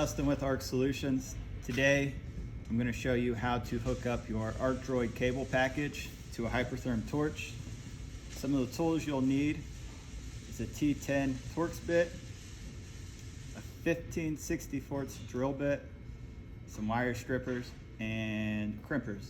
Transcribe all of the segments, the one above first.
Dustin with Arc Solutions. Today I'm going to show you how to hook up your ArcDroid cable package to a Hypertherm torch. Some of the tools you'll need is a T10 Torx bit, a 15/64 drill bit, some wire strippers, and crimpers.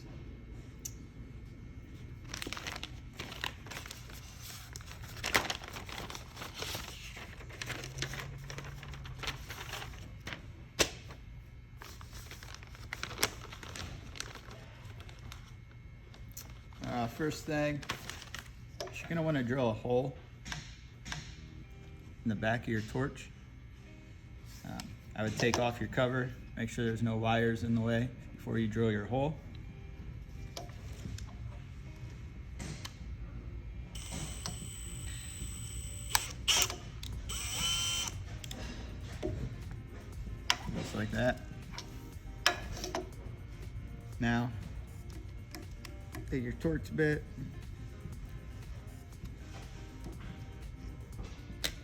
First thing, you're going to want to drill a hole in the back of your torch. I would take off your cover, make sure there's no wires in the way before you drill your hole. Just like that. Now, take your Torx bit,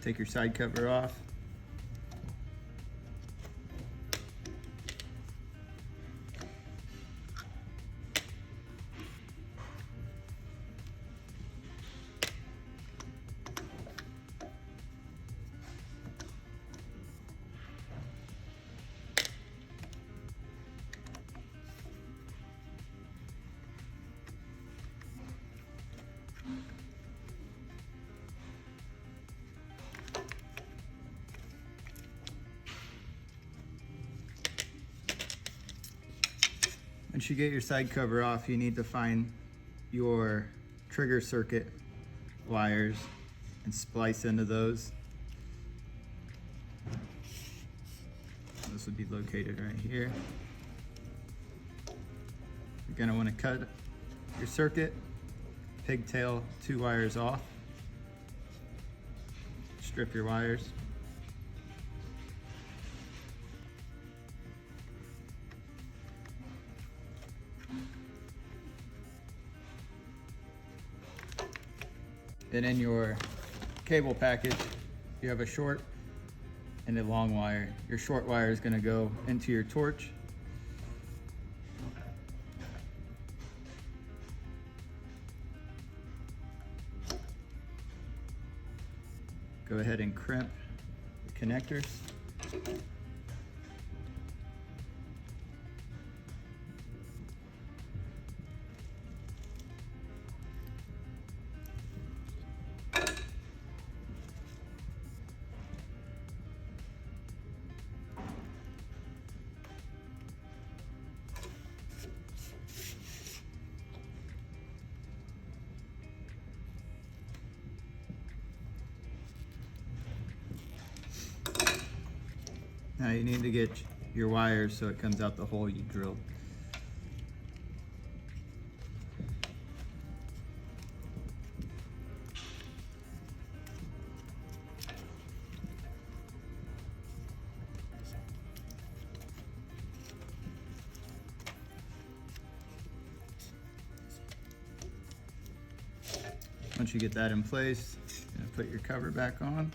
take your side cover off, once you get your side cover off, you need to find your trigger circuit wires and splice into those. This would be located right here. You're going to want to cut your circuit, pigtail 2 wires off, strip your wires. Then in your cable package, you have a short and a long wire. Your short wire is going to go into your torch. Go ahead and crimp the connectors. Now you need to get your wires so it comes out the hole you drilled. Once you get that in place, you're going to put your cover back on.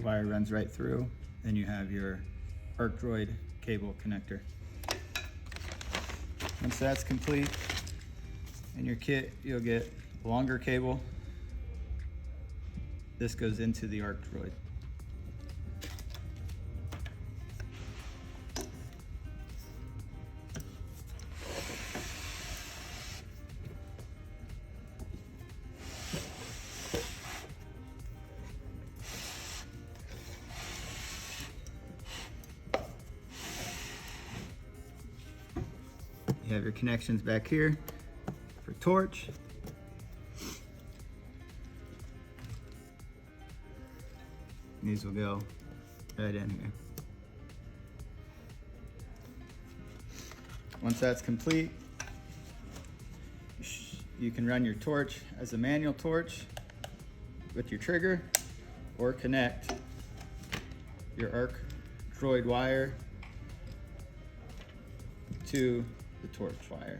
The wire runs right through. Then you have your ArcDroid cable connector. Once that's complete, in your kit you'll get a longer cable. This goes into the ArcDroid. You have your connections back here for torch. These will go right in here. Once that's complete, you can run your torch as a manual torch with your trigger, or connect your ArcDroid wire to the torch wire.